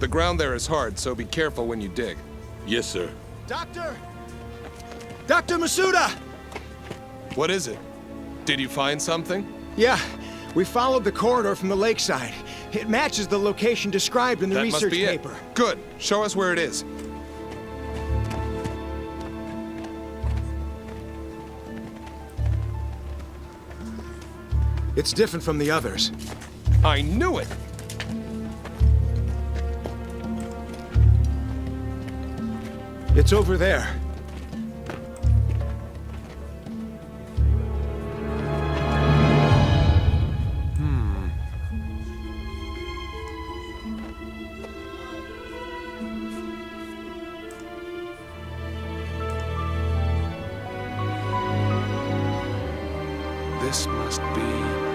The ground there is hard, so be careful when you dig. Yes, sir. Doctor! Dr. Masuda! What is it? Did you find something? Yeah, we followed the corridor from the lakeside. It matches the location described in the That must research be it. paper. Good. Show us where it is. It's different from the others. I knew it! It's over there. This must be...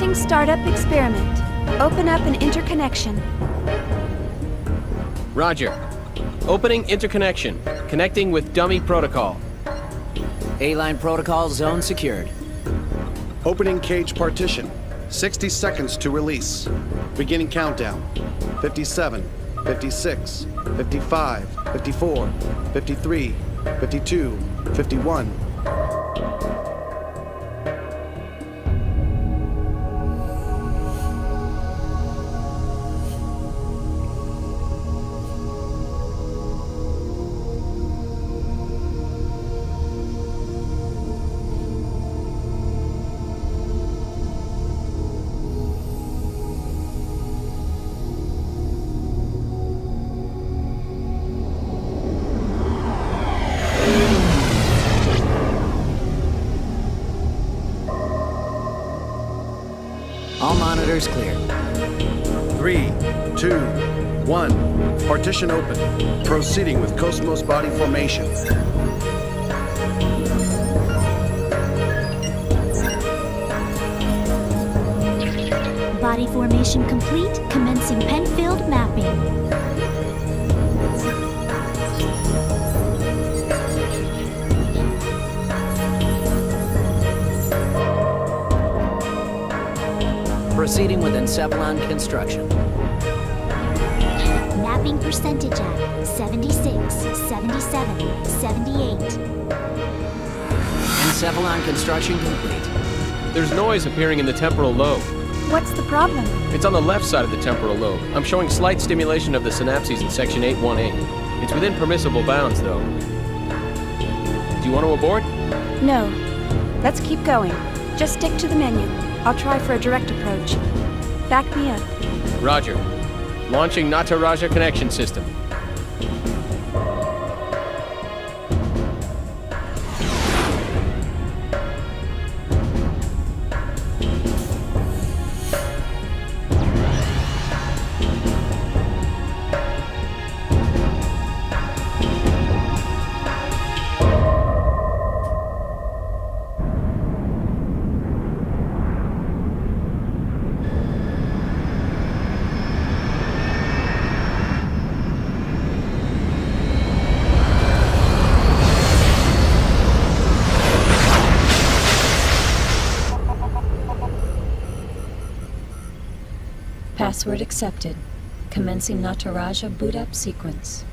Launching startup experiment. Open up an interconnection. Roger. Opening interconnection. Connecting with dummy protocol. A-line protocol zone secured. Opening cage partition. 60 seconds to release. Beginning countdown. 57, 56, 55, 54, 53, 52, 51. All monitors clear. 3, 2, 1. Partition open. Proceeding with Cosmos body formation. Body formation complete. Commencing Penfield mapping. Proceeding with Encephalon construction. Mapping percentage at 76, 77, 78. Encephalon construction complete. There's noise appearing in the temporal lobe. What's the problem? It's on the left side of the temporal lobe. I'm showing slight stimulation of the synapses in section 818. It's within permissible bounds, though. Do you want to abort? No. Let's keep going. Just stick to the menu. I'll try for a direct approach. Back me up. Roger. Launching Nataraja connection system. Password accepted. Commencing Nataraja boot up sequence.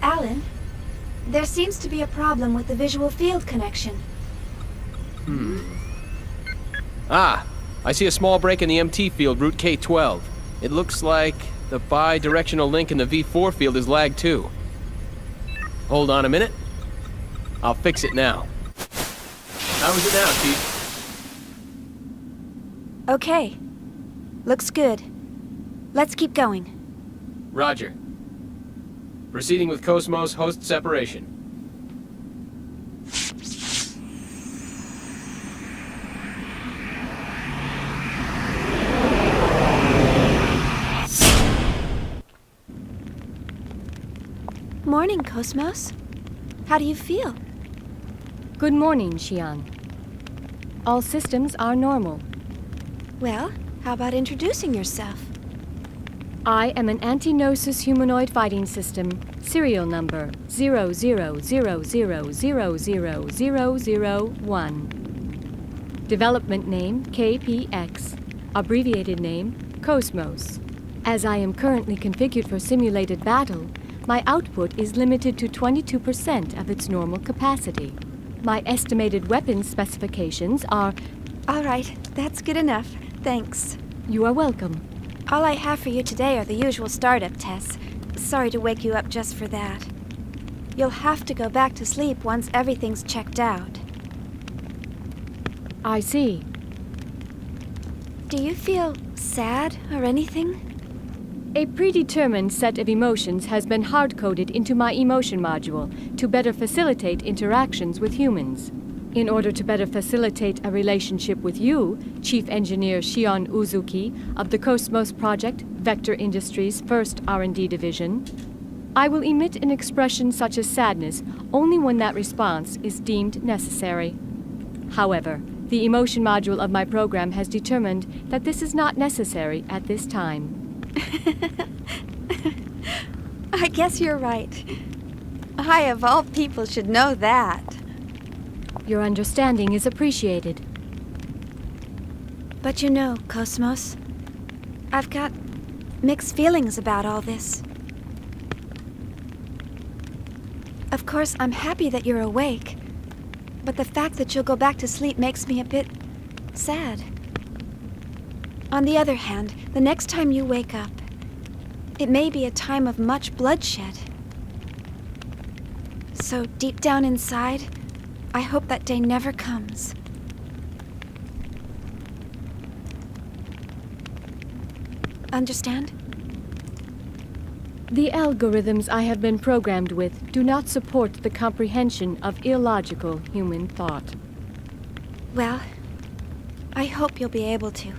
Alan, there seems to be a problem with the visual field connection. Ah, I see a small break in the MT field, route K12. It looks like the bi-directional link in the V4 field is lagged too. Hold on a minute. I'll fix it now. How is it now, Chief? Okay. Looks good. Let's keep going. Roger. Proceeding with Cosmos host separation. Morning, Cosmos. How do you feel? Good morning, Xian. All systems are normal. Well, how about introducing yourself? I am an anti-Gnosis humanoid fighting system, serial number 00000001. Development name KPX, abbreviated name Cosmos. As I am currently configured for simulated battle, my output is limited to 22% of its normal capacity. My estimated weapons specifications are... All right, that's good enough. Thanks. You are welcome. All I have for you today are the usual startup tests. Sorry to wake you up just for that. You'll have to go back to sleep once everything's checked out. I see. Do you feel sad or anything? A predetermined set of emotions has been hard-coded into my emotion module to better facilitate interactions with humans. In order to better facilitate a relationship with you, Chief Engineer Shion Uzuki of the Cosmos Project, Vector Industries' first R&D division, I will emit an expression such as sadness only when that response is deemed necessary. However, the emotion module of my program has determined that this is not necessary at this time. I guess you're right. I, of all people, should know that. Your understanding is appreciated. But you know, Cosmos, I've got mixed feelings about all this. Of course, I'm happy that you're awake, but the fact that you'll go back to sleep makes me a bit sad. On the other hand, the next time you wake up, it may be a time of much bloodshed. So deep down inside, I hope that day never comes. Understand? The algorithms I have been programmed with do not support the comprehension of illogical human thought. Well, I hope you'll be able to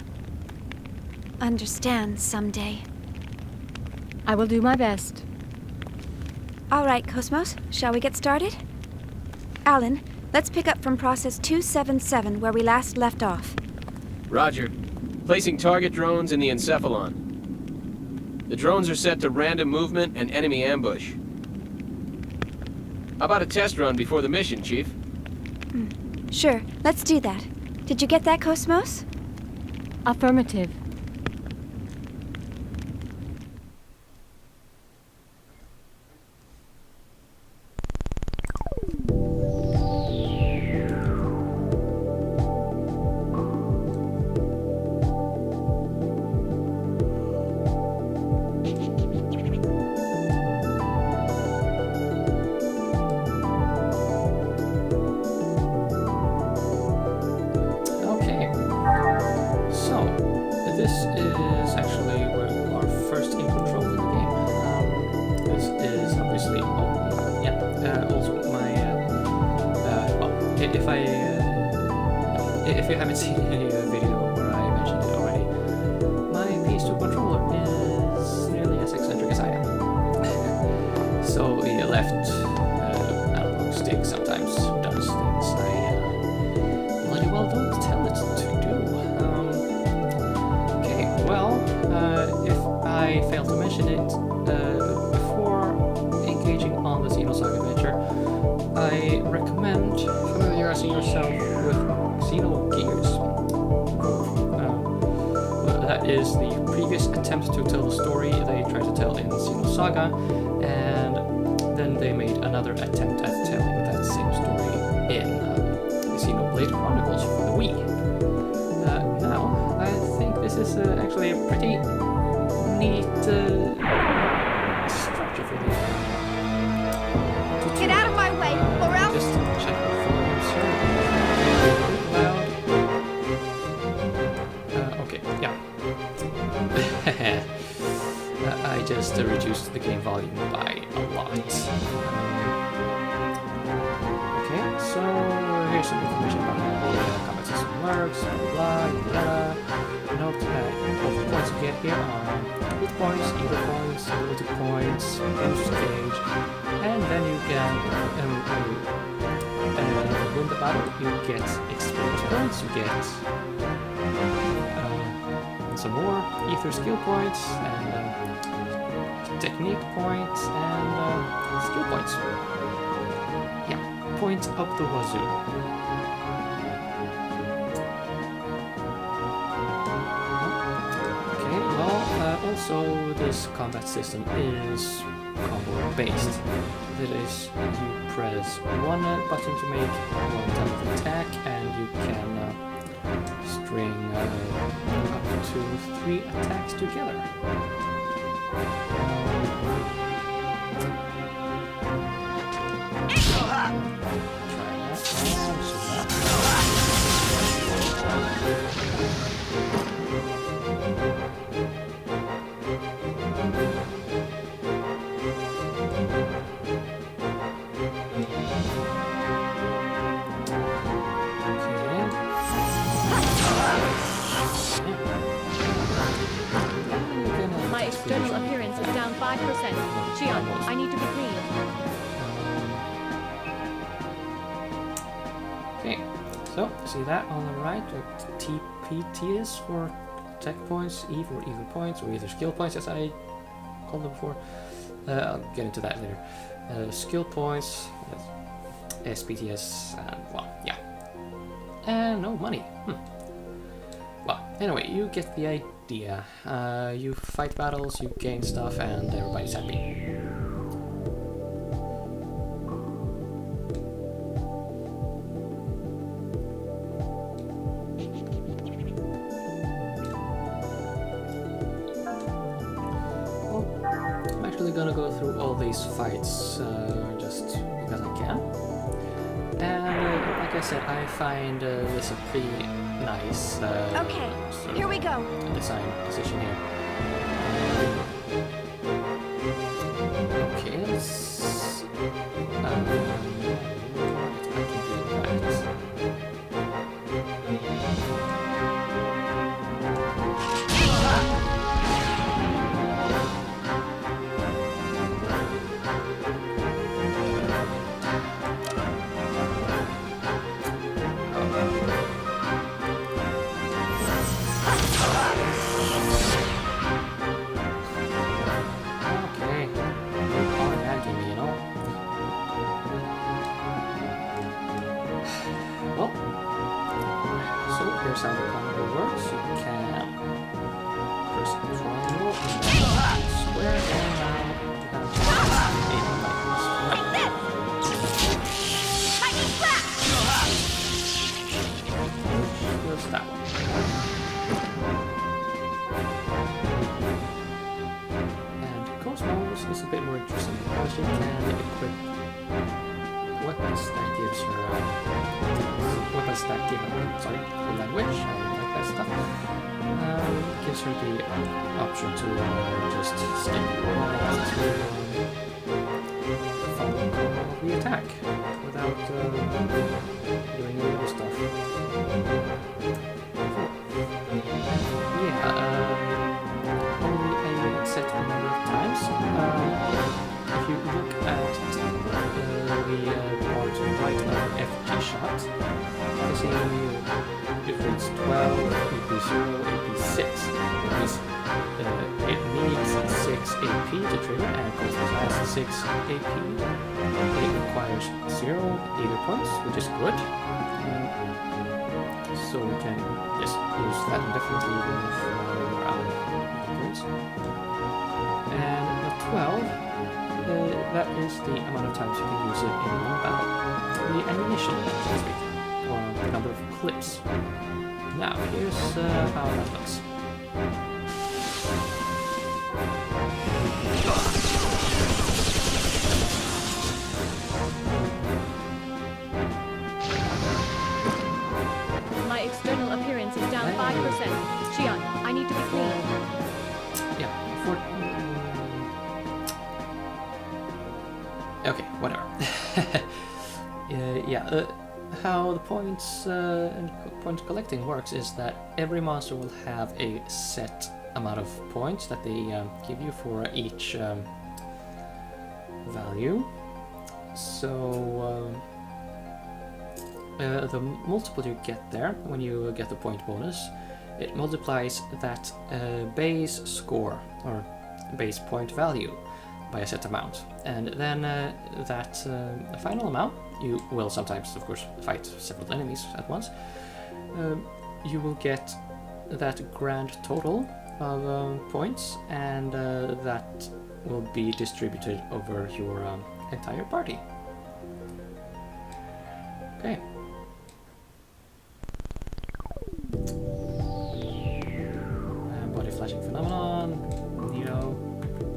understand someday. I will do my best. All right, Cosmos, shall we get started? Alan, let's pick up from process 277 where we last left off. Roger. Placing target drones in the encephalon. The drones are set to random movement and enemy ambush. How about a test run before the mission, Chief? Sure, let's do that. Did you get that, Cosmos? Affirmative. If you haven't seen any video where I mentioned it already, my PS2 controller is nearly as eccentric as I am. So the left analog stick sometimes does things I bloody well don't tell it to do. Okay, well, if I fail to mention it, before engaging on the Xenosaga adventure, I recommend familiarizing yourself with Xenogears. That is the previous attempt to tell the story they tried to tell in Xenosaga, and then they made another attempt at telling that same story in Xenoblade Chronicles for the Wii. Now, I think this is actually a pretty neat structure for the Get out of my way, or else... Just check the volume, sir. Okay, yeah. I just reduced the game volume by a lot. Okay, so here's some information about how the combat system works, blah, blah, blah. Note that all the points you get here are hit points, either points, ability points, boost gauge, and then you can win the battle, you get experience points, you get some more ether skill points, and technique points, and skill points. Yeah, points up the wazoo. Okay, well, also this combat system is combo based. That is, you press one button to make one type of attack, and you can string up to 3 attacks together. Try that. Shion, I need to be clean. Okay, so see that on the right, TPT is for tech points, E for eager points, or either skill points as I called them before. I'll get into that later. Skill points, SPTS, and well, yeah. And no money. Well, anyway, you get the idea. You fight battles, you gain stuff, and everybody's happy. Gonna go through all these fights just because I can, and like I said, I find this a pretty nice Okay, here we go. design position here. Okay, let's I can do that. Here's how the combo works. You can press triangle, square, and now you have 8 buttons. Lightning flash! Here's that one. And Cosmos is a bit more interesting because you can equip weapons that gives her weapons that give her language, I like that stuff. Gives her the option to just skip follow the attack without doing any other stuff. Yeah, only a set number of times. If you look at the part right of FG shot, you see if it's 12, AP0, AP6, it needs 6 AP to trigger, and because it has 6 AP, it requires 0 eager points, which is good. So we can just use that indefinitely even if we're out of eager points. And the 12, that is the amount of times you can use it in one battle. The ammunition, so to speak, or the number of clips. Now, here's how that looks. My external appearance is down 5%. Shion, I need to be clean. Yeah, okay, whatever. How the points and point collecting works is that every monster will have a set amount of points that they give you for each value. So the multiple you get there when you get the point bonus, it multiplies that base score or base point value by a set amount, and then that final amount, you will sometimes of course fight several enemies at once, you will get that grand total of points, and that will be distributed over your entire party. Okay. Body flashing phenomenon, Neo,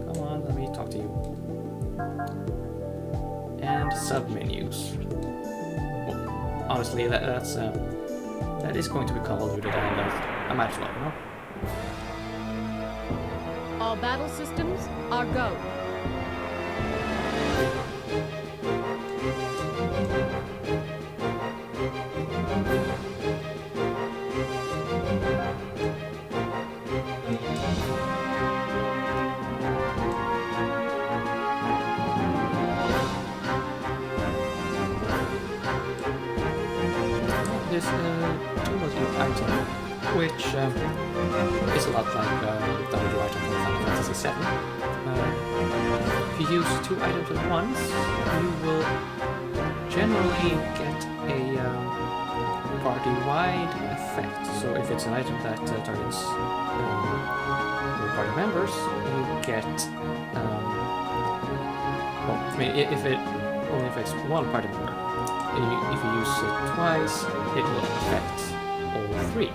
come on, let me talk to you. And submenus. Well, honestly, that is going to be convoluted, and I might as well, you know? All battle systems are go. this tools your item, which is a lot like the other item from Final Fantasy VII. If you use 2 items at once, you will generally get a party-wide effect. So if it's an item that targets your party members, you get well, I mean, if it only affects one party member, if you use it twice, it will affect all 3.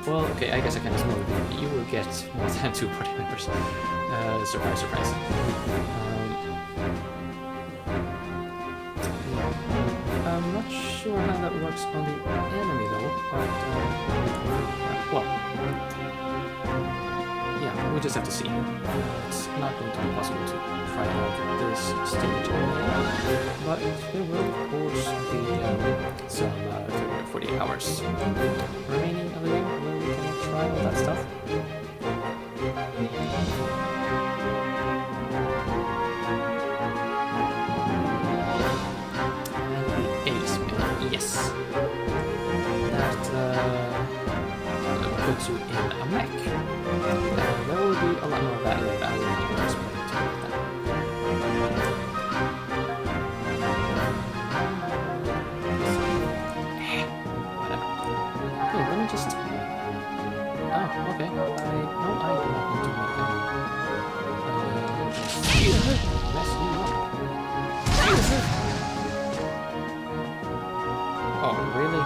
Well, okay, I guess I can spoil it. You will get more than 2 party members. Surprise, surprise. I'm not sure how that works on the enemy though, but well, yeah, we just have to see. It's not going to be possible to try it out at this stage, but there will of course be some 30 or 40 hours remaining of the game where we can try all that stuff. Yes. That puts you in a mech. There will be a lot more of that later. I will not explain to you that. Whatever. Okay, let me just... Oh, okay. No, I do not need to make any... mess you up. Oh, really?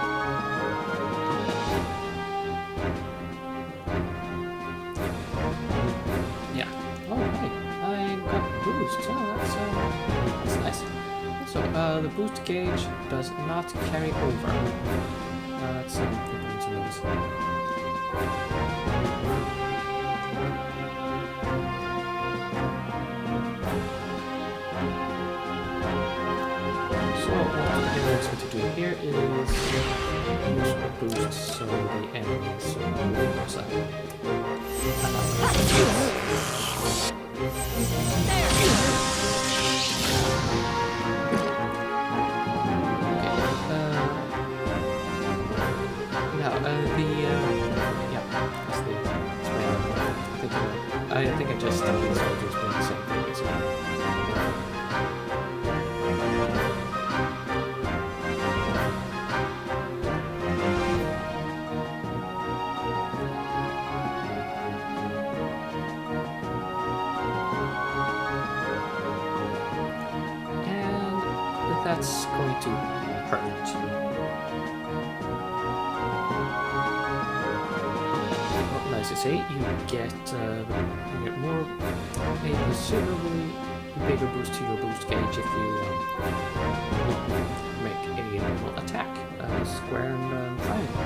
Yeah. Oh, right. I got boost. Oh, that's nice. So, the boost gauge does not carry over. That's important to notice. So what the hero is going to do here is use a boost so the enemies moves up. I think I just decided to explain the same thing as well. That's going to hurt. Well, as you say, you get more a considerably bigger boost to your boost gauge if you make a normal attack, square and triangle.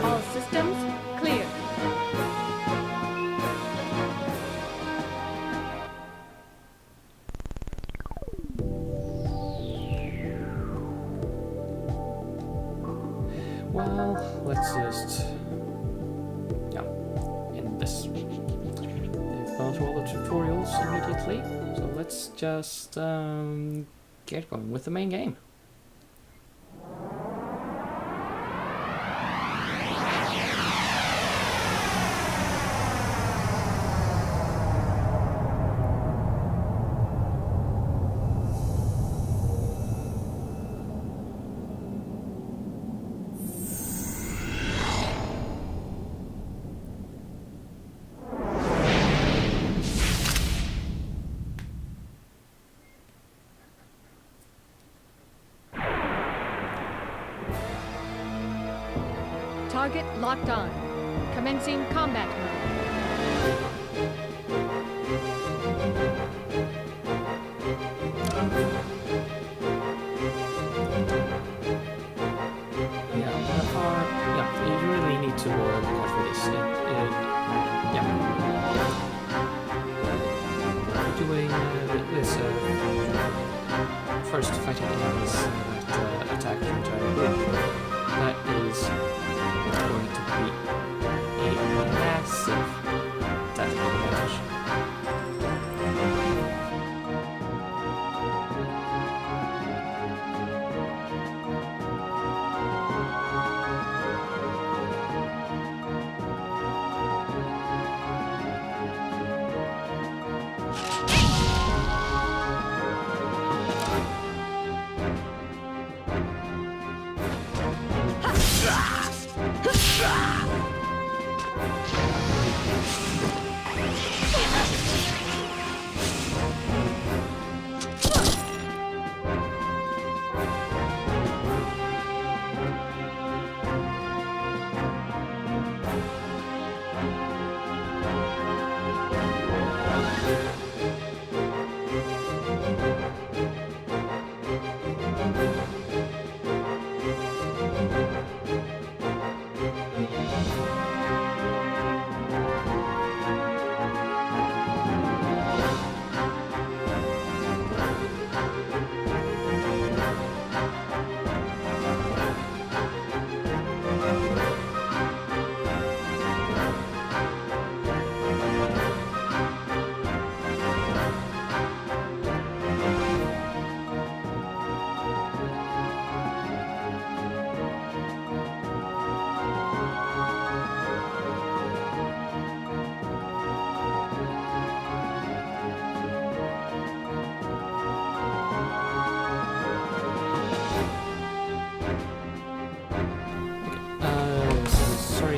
All systems clear. Well, let's just end this. They've gone through all the tutorials immediately, so let's just get going with the main game. Target locked on. Commencing combat mode. doing this first fighting enemies that attack your entire group. That is going to be a massive tactical advantage.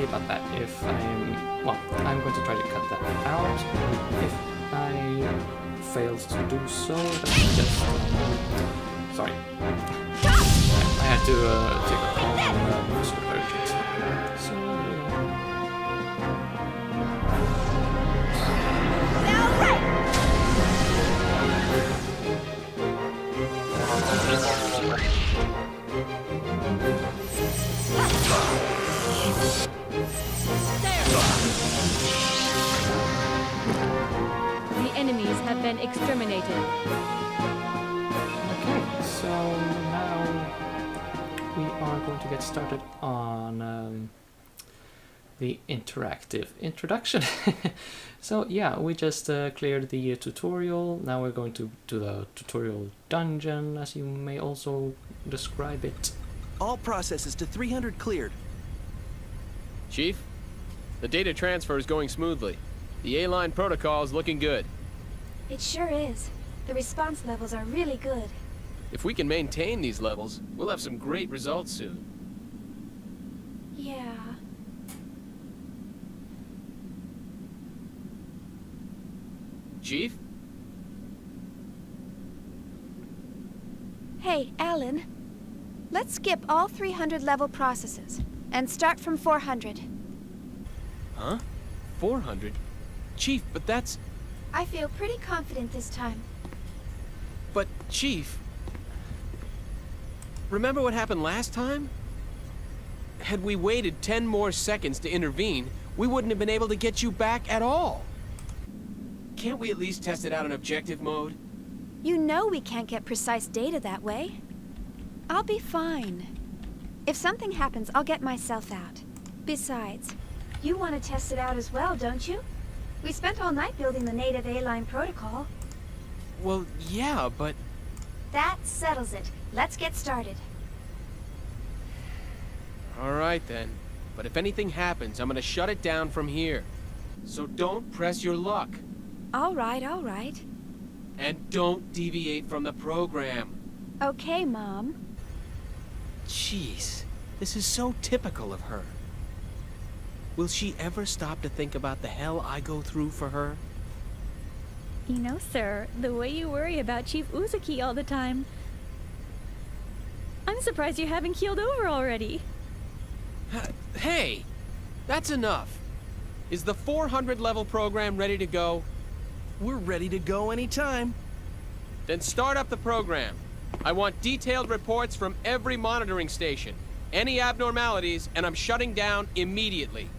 About that if I'm going to try to cut that out. If I failed to do so, that's just sorry. I had to take a call and was sort of urgent. So The enemies have been exterminated. okay, so now we are going to get started on the interactive introduction. So yeah, we just cleared the tutorial. Now we're going to do the tutorial dungeon, as you may also describe it. All processes to 300 cleared. Chief, the data transfer is going smoothly. The A-line protocol is looking good. It sure is. The response levels are really good. If we can maintain these levels, we'll have some great results soon. Yeah. Chief? Hey, Alan. Let's skip all 300 level processes and start from 400. Huh? 400? Chief, but that's... I feel pretty confident this time. But, Chief... Remember what happened last time? Had we waited 10 more seconds to intervene, we wouldn't have been able to get you back at all. Can't we at least test it out in objective mode? You know we can't get precise data that way. I'll be fine. If something happens, I'll get myself out. Besides, you want to test it out as well, don't you? We spent all night building the native A-line protocol. Well, yeah, but... That settles it. Let's get started. All right, then. But if anything happens, I'm gonna shut it down from here. So don't press your luck. All right, all right. And don't deviate from the program. Okay, Mom. Jeez, this is so typical of her. Will she ever stop to think about the hell I go through for her? You know, sir, the way you worry about Chief Uzuki all the time. I'm surprised you haven't keeled over already. Hey, that's enough. Is the 400 level program ready to go? We're ready to go anytime. Then start up the program. I want detailed reports from every monitoring station. Any abnormalities, and I'm shutting down immediately.